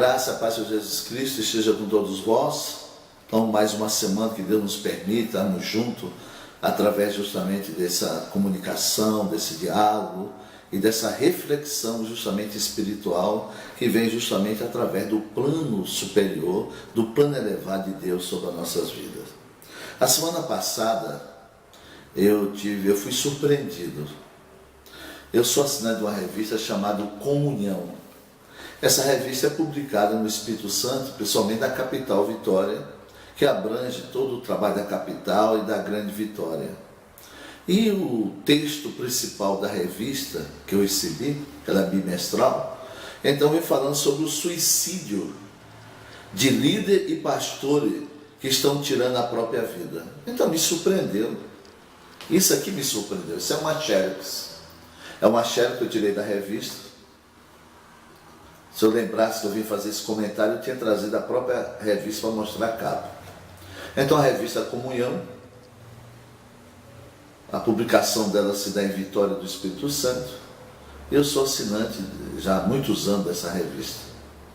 graça e a paz de Jesus Cristo esteja com todos vós. Então, mais uma semana que Deus nos permite estarmos juntos através justamente dessa comunicação, desse diálogo e dessa reflexão justamente espiritual que vem justamente através do plano superior, do plano elevado de Deus sobre as nossas vidas. A semana passada eu fui surpreendido. Eu sou assinante de uma revista chamada Comunhão. Essa revista é publicada no Espírito Santo, principalmente da capital Vitória, que abrange todo o trabalho da capital e da grande Vitória. E o texto principal da revista que eu recebi, ela é bimestral, então vem falando sobre o suicídio de líder e pastores que estão tirando a própria vida. Então me surpreendeu. Isso aqui me surpreendeu. Isso é uma xerox. É uma xerox que eu tirei da revista. Se eu lembrasse que eu vim fazer esse comentário, eu tinha trazido a própria revista para mostrar a capa. Então a revista Comunhão, a publicação dela se dá em Vitória do Espírito Santo. Eu sou assinante já há muitos anos dessa revista.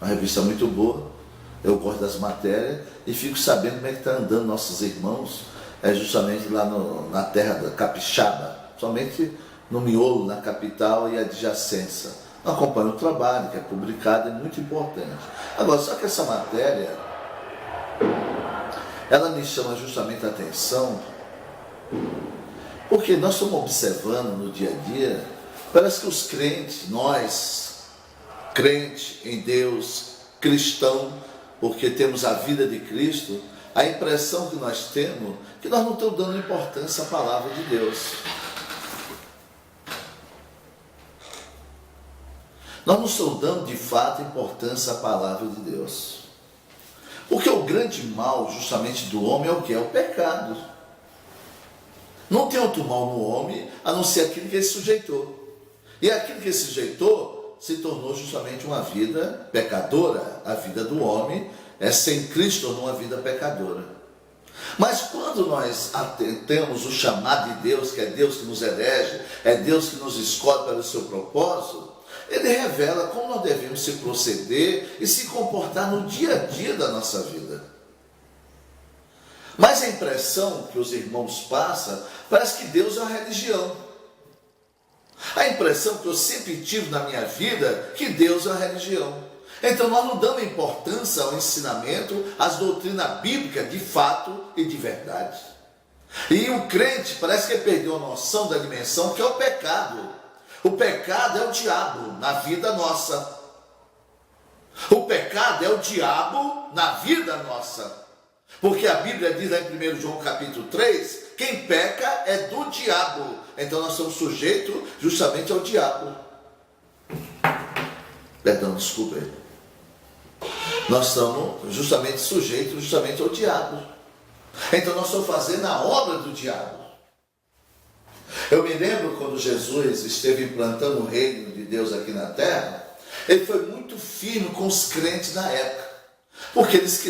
Uma revista muito boa, eu gosto das matérias e fico sabendo como é que está andando nossos irmãos, justamente lá na terra da Capixaba, somente no miolo, na capital e adjacência. Acompanho o trabalho que é publicado, é muito importante. Agora, só que essa matéria, ela me chama justamente a atenção, porque nós estamos observando no dia a dia, parece que os crentes, nós, crentes em Deus, cristão, porque temos a vida de Cristo, a impressão que nós temos é que nós não estamos dando importância à palavra de Deus. Nós não estamos dando de fato importância à palavra de Deus. Porque o grande mal justamente do homem é o que? É o pecado. Não tem outro mal no homem a não ser aquilo que ele sujeitou. E aquilo que ele sujeitou se tornou justamente uma vida pecadora. A vida do homem sem Cristo tornou uma vida pecadora. Mas quando nós temos o chamado de Deus, que é Deus que nos elege, é Deus que nos escolhe para o seu propósito, ele revela como nós devemos se proceder e se comportar no dia a dia da nossa vida. Mas a impressão que os irmãos passam, parece que Deus é uma religião. A impressão que eu sempre tive na minha vida, que Deus é uma religião. Então nós não damos importância ao ensinamento, às doutrinas bíblicas de fato e de verdade. E o crente parece que perdeu a noção da dimensão que é o pecado. O pecado é o diabo na vida nossa. O pecado é o diabo na vida nossa. Porque a Bíblia diz lá em 1 João capítulo 3, quem peca é do diabo. Então nós somos sujeitos justamente ao diabo. Perdão, desculpa aí. Nós estamos justamente sujeitos justamente ao diabo. Então nós estamos fazendo a obra do diabo. Eu me lembro quando Jesus esteve implantando o reino de Deus aqui na terra, ele foi muito firme com os crentes na época, porque eles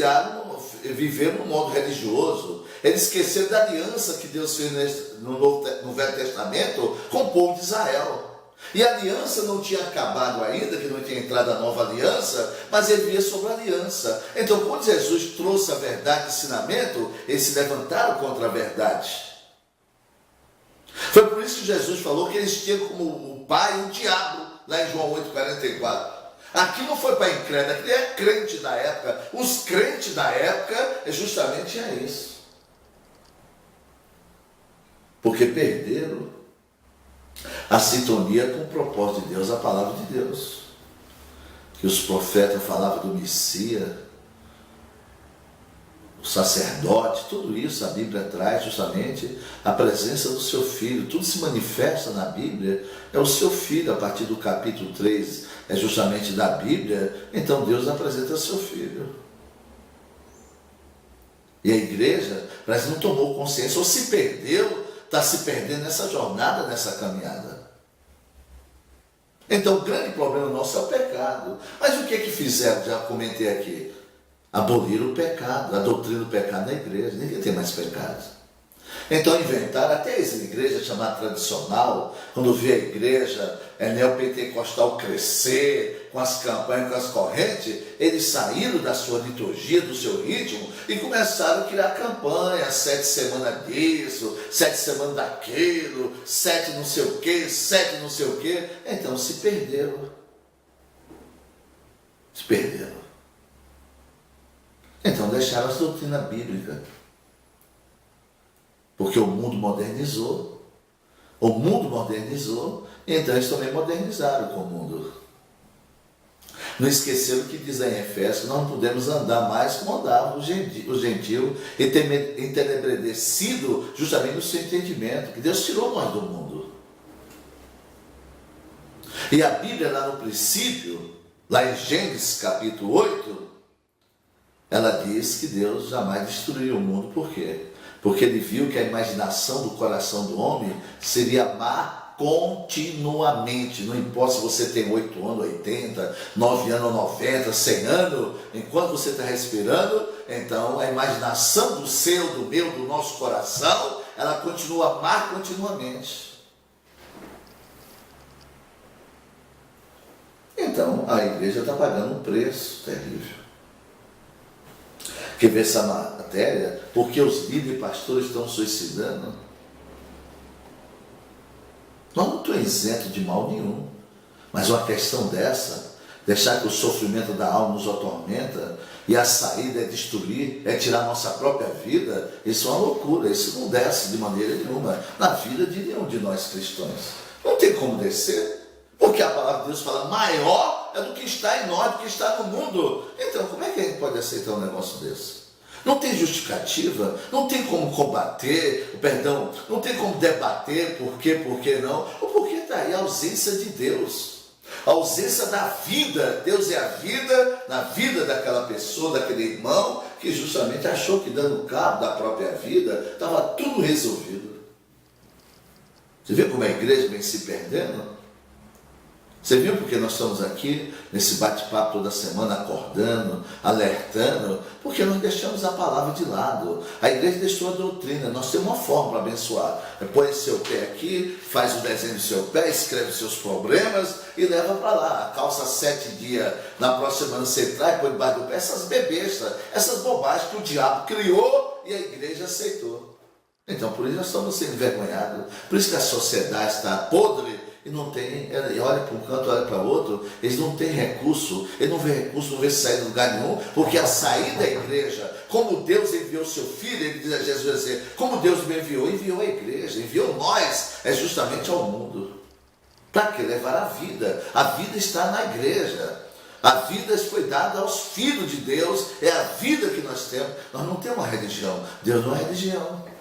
viveram num modo religioso, eles esqueceram da aliança que Deus fez no Velho Testamento com o povo de Israel. E a aliança não tinha acabado ainda, que não tinha entrado a nova aliança, mas ele via sobre a aliança. Então, quando Jesus trouxe a verdade, o ensinamento, eles se levantaram contra a verdade. Foi por isso que Jesus falou que eles tinham como o pai o diabo, lá em João 8,44. Aqui não foi para incrédulo, aqui é crente da época. Os crentes da época justamente é isso. Porque perderam a sintonia com o propósito de Deus, a palavra de Deus. Que os profetas falavam do Messias, o sacerdote, tudo isso a Bíblia traz justamente a presença do seu Filho. Tudo se manifesta na Bíblia, é o seu Filho. A partir do capítulo 3 é justamente da Bíblia, então Deus apresenta o seu Filho. E a igreja parece que não tomou consciência, ou se perdeu, está se perdendo nessa jornada, nessa caminhada. Então o grande problema nosso é o pecado. Mas o que é que fizeram? Já comentei aqui. Aboliram o pecado, a doutrina do pecado na igreja. Ninguém tem mais pecado. Então inventaram até essa igreja chamada tradicional, quando vê a igreja neopentecostal crescer, com as campanhas, com as correntes, eles saíram da sua liturgia, do seu ritmo, e começaram a criar campanhas, 7 semanas disso, 7 semanas daquilo, 7 não sei o que, 7 não sei o que. Então se perderam. Se perderam. Então deixaram a doutrina bíblica. Porque o mundo modernizou. O mundo modernizou, então eles também modernizaram com o mundo. Não esqueceram o que diz em Efésios, que não podemos andar mais como andava o gentio, entenebrecido justamente no seu entendimento, que Deus tirou nós do mundo. E a Bíblia, lá no princípio, lá em Gênesis capítulo 8, ela diz que Deus jamais destruiu o mundo. Por quê? Porque ele viu que a imaginação do coração do homem seria má continuamente. Não importa se você tem 8 anos, 80, 9 anos, 90, 100 anos, enquanto você está respirando, então a imaginação do seu, do meu, do nosso coração, ela continua má continuamente. Então a igreja está pagando um preço terrível. Quer ver essa matéria? Porque os líderes e pastores estão suicidando. Nós não estamos isentos de mal nenhum. Mas uma questão dessa, deixar que o sofrimento da alma nos atormenta, e a saída é destruir, é tirar a nossa própria vida, isso é uma loucura. Isso não desce de maneira nenhuma na vida de nenhum de nós cristãos. Não tem como descer. Porque a palavra de Deus fala, maior é do que está em nós, do que está no mundo. Então, como é que a gente pode aceitar um negócio desse? Não tem justificativa, não tem como combater, perdão, não tem como debater por que não. O porquê está aí a ausência de Deus, a ausência da vida. Deus é a vida, na vida daquela pessoa, daquele irmão, que justamente achou que dando cabo da própria vida, estava tudo resolvido. Você vê como a igreja vem se perdendo? Você viu porque nós estamos aqui, nesse bate-papo toda semana, acordando, alertando, porque nós deixamos a palavra de lado. A igreja deixou a doutrina, nós temos uma forma para abençoar. Põe seu pé aqui, faz o desenho do seu pé, escreve os seus problemas e leva para lá. A calça 7 dias, na próxima semana você traz, põe debaixo do pé, essas bebestas, essas bobagens que o diabo criou e a igreja aceitou. Então, por isso nós estamos sendo envergonhados, por isso que a sociedade está podre, e não tem, olha para um canto, olha para o outro, eles não têm recurso, ele não vê recurso, não vê saída de lugar nenhum, porque a saída da igreja, como Deus enviou seu Filho, ele diz a Jesus assim, como Deus me enviou a igreja, enviou nós, é justamente ao mundo. Para que? Levar a vida está na igreja, a vida foi dada aos filhos de Deus, é a vida que nós temos, nós não temos uma religião, Deus não é religião.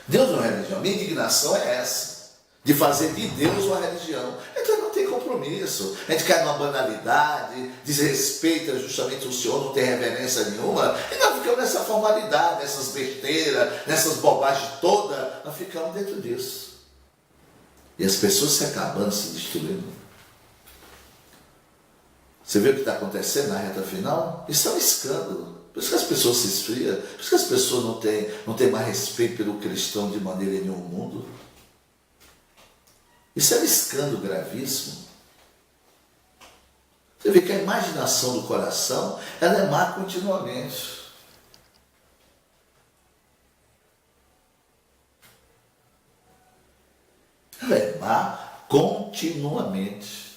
Deus não é religião, minha indignação é essa, de fazer de Deus uma religião. Então não tem compromisso, a gente cai numa banalidade, desrespeita justamente o Senhor, não tem reverência nenhuma, e nós ficamos nessa formalidade, nessas besteiras, nessas bobagens todas, nós ficamos dentro disso. E as pessoas se acabando, se destruindo. Você vê o que está acontecendo na reta final? Isso é um escândalo. Por isso que as pessoas se esfriam, por isso que as pessoas não têm mais respeito pelo cristão de maneira nenhuma no mundo. Isso é um escândalo gravíssimo. Você vê que a imaginação do coração, ela é má continuamente. Ela é má continuamente.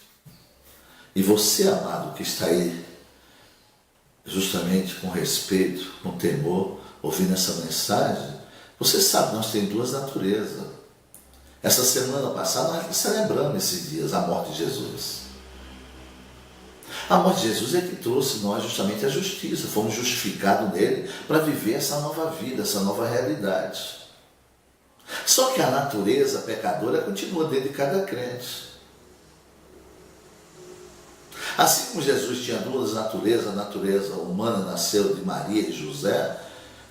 E você, amado, que está aí, justamente com respeito, com temor, ouvindo essa mensagem, você sabe, nós temos duas naturezas. Essa semana passada nós celebramos esses dias a morte de Jesus. A morte de Jesus é que trouxe nós justamente a justiça, fomos justificados nele para viver essa nova vida, essa nova realidade. Só que a natureza pecadora continua dentro de cada crente. Assim como Jesus tinha duas naturezas, a natureza humana nasceu de Maria e José,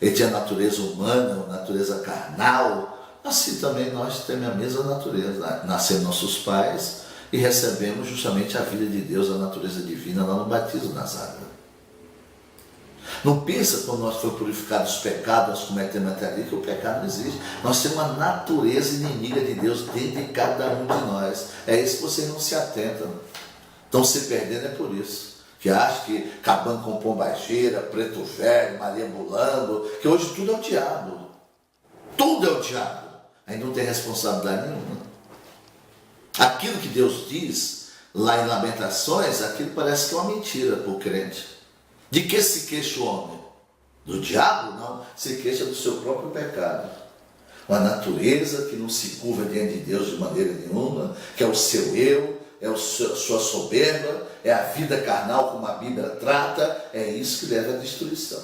ele tinha a natureza humana, a natureza carnal, assim também nós temos a mesma natureza. Nascemos nossos pais e recebemos justamente a vida de Deus, a natureza divina, lá no batismo nas águas. Não pensa quando nós fomos purificados dos pecados, nós cometemos até ali, que o pecado não existe. Nós temos uma natureza inimiga de Deus dentro de cada um de nós. É isso que vocês não se atentam. Estão se perdendo é por isso. Que acham que acabando com pombageira, preto velho, Maria Mulambo, que hoje tudo é o diabo. Tudo é o diabo. Aí não tem responsabilidade nenhuma. Aquilo que Deus diz lá em Lamentações, aquilo parece que é uma mentira para o crente. De que se queixa o homem? Do diabo? Não. Se queixa do seu próprio pecado. Uma natureza que não se curva diante de Deus de maneira nenhuma, que é o seu eu, é a sua soberba, é a vida carnal como a Bíblia trata, é isso que leva à destruição.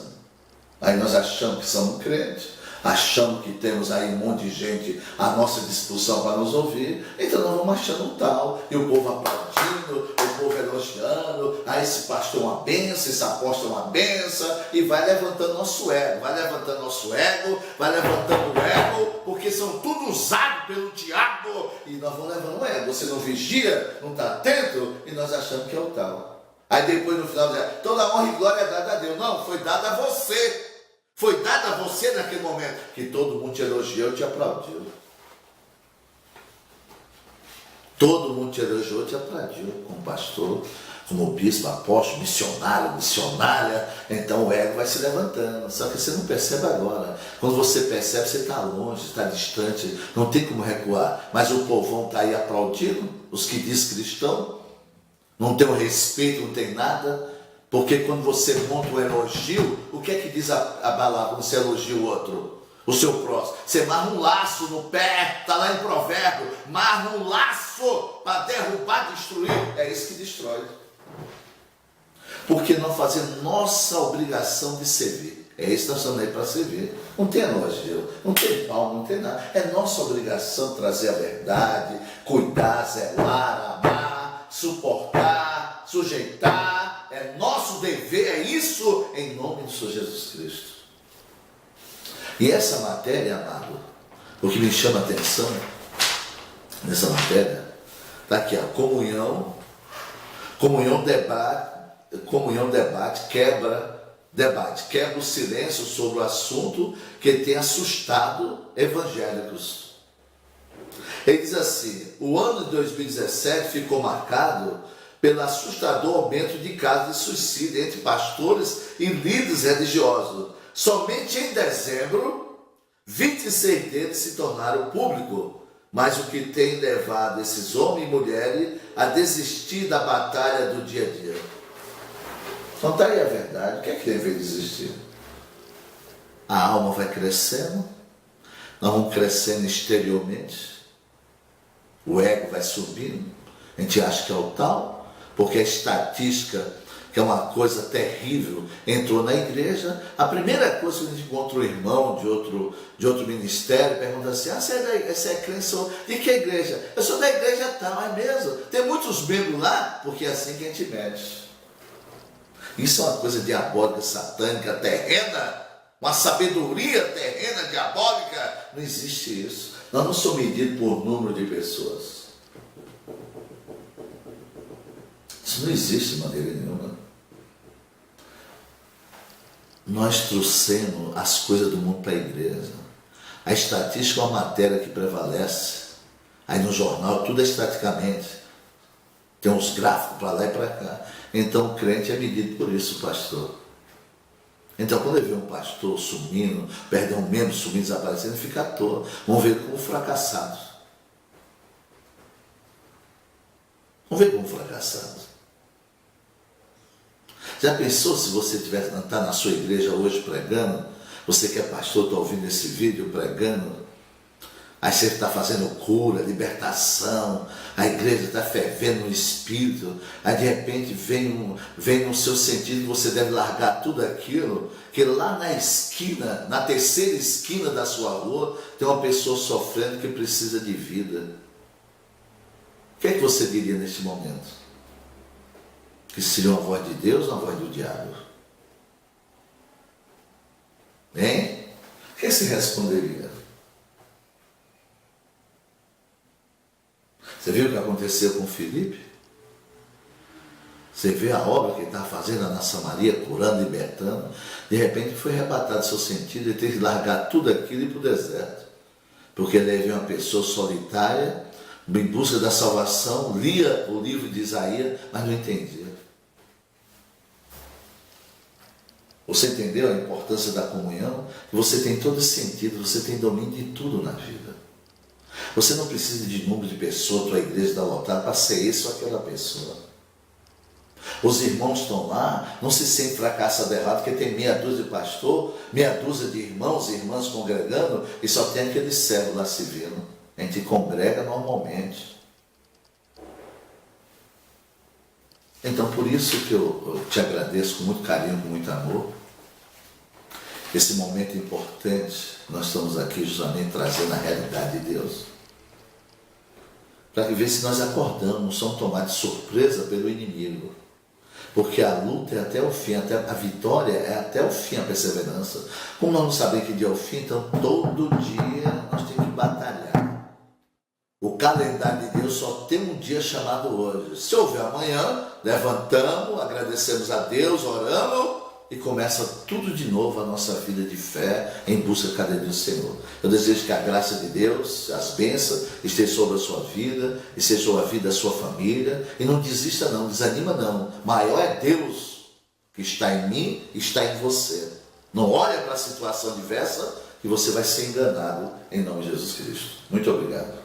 Aí nós achamos que somos crentes, achamos que temos aí um monte de gente à nossa disposição para nos ouvir, então nós vamos achando um tal, e o povo aplaudindo, o povo elogiando, esse pastor é uma benção, esse apóstolo é uma benção, e vai levantando nosso ego, vai levantando o ego, porque são tudo usados pelo diabo, e nós vamos levando o ego. Você não vigia, não está atento, e nós achamos que é o tal. Aí depois no final, toda honra e glória é dada a Deus. Não, foi dada a você. Foi dada a você naquele momento, que todo mundo te elogiou e te aplaudiu. Todo mundo te elogiou e te aplaudiu, como pastor, como bispo, apóstolo, missionário, missionária. Então o ego vai se levantando, só que você não percebe agora. Quando você percebe, você está longe, está distante, não tem como recuar. Mas o povão está aí aplaudindo, os que diz cristão, não tem o respeito, não tem nada. Porque quando você monta um elogio, o que é que diz a palavra quando você elogia o outro? O seu próximo. Você marra um laço no pé, está lá em provérbio, marra um laço para derrubar, destruir. É isso que destrói. Porque nós fazemos nossa obrigação de servir. É isso que nós estamos aí para servir. Não tem elogio, não tem palma, não tem nada. É nossa obrigação trazer a verdade, cuidar, zelar, amar, suportar, sujeitar. É nosso dever, é isso em nome do Senhor Jesus Cristo. E essa matéria, amado, o que me chama a atenção nessa matéria, está aqui, a comunhão, debate, quebra o silêncio sobre o assunto que tem assustado evangélicos. Ele diz assim: o ano de 2017 ficou marcado pelo assustador aumento de casos de suicídio entre pastores e líderes religiosos. Somente em dezembro, 26 deles se tornaram públicos, mas o que tem levado esses homens e mulheres a desistir da batalha do dia a dia? Então está aí a verdade. O que é que deve desistir? A alma vai crescendo, nós vamos crescendo exteriormente, o ego vai subindo, a gente acha que é o tal, porque a estatística, que é uma coisa terrível, entrou na igreja. A primeira coisa que a gente encontra um irmão de outro ministério, pergunta assim: você é crente? De que igreja? Eu sou da igreja tal, é mesmo? Tem muitos membros lá? Porque é assim que a gente mede. Isso é uma coisa diabólica, satânica, terrena, uma sabedoria terrena, diabólica. Não existe isso. Nós não somos medidos por número de pessoas. Isso não existe de maneira nenhuma. Nós trouxemos as coisas do mundo para a igreja. A estatística é uma matéria que prevalece. Aí no jornal tudo é estaticamente. Tem uns gráficos para lá e para cá. Então o crente é medido por isso, pastor. Então quando ele vê um pastor sumindo, perde um membro sumindo, desaparecendo, ele fica à toa. Vamos ver como fracassado. Vamos ver como fracassado. Já pensou se você está na sua igreja hoje pregando, você que é pastor, está ouvindo esse vídeo pregando, aí você está fazendo cura, libertação, a igreja está fervendo no espírito, aí de repente vem no seu sentido, você deve largar tudo aquilo, que lá na esquina, na terceira esquina da sua rua, tem uma pessoa sofrendo que precisa de vida. O que é que você diria neste momento? Que seria uma voz de Deus ou uma voz do diabo? Hein? O que você responderia? Você viu o que aconteceu com Filipe? Você vê a obra que ele estava fazendo na Samaria, curando, libertando. De repente foi arrebatado seu sentido e teve que largar tudo aquilo e ir para o deserto. Porque ele viu uma pessoa solitária, em busca da salvação, lia o livro de Isaías, mas não entendia. Você entendeu a importância da comunhão? Você tem todo esse sentido, você tem domínio de tudo na vida. Você não precisa de número de pessoas, tua igreja está lotada para ser esse ou aquela pessoa. Os irmãos estão lá, não se sentem fracassados errado, porque tem meia dúzia de pastor, meia dúzia de irmãos e irmãs congregando, e só tem aquele servo lá servindo. A gente congrega normalmente. Então, por isso que eu te agradeço com muito carinho, com muito amor. Esse momento importante, nós estamos aqui justamente trazendo a realidade de Deus. Para ver se nós acordamos, não somos tomados de surpresa pelo inimigo. Porque a luta é até o fim, até a vitória é até o fim, a perseverança. Como nós não sabemos que dia é o fim, então todo dia nós temos que batalhar. O calendário de Deus só tem um dia chamado hoje. Se houver amanhã, levantamos, agradecemos a Deus, oramos e começa tudo de novo a nossa vida de fé em busca cada dia do Senhor. Eu desejo que a graça de Deus, as bênçãos, estejam sobre a sua vida, esteja sobre a vida da sua família. E não desista não, desanima não. Maior é Deus que está em mim e está em você. Não olha para a situação diversa que você vai ser enganado em nome de Jesus Cristo. Muito obrigado.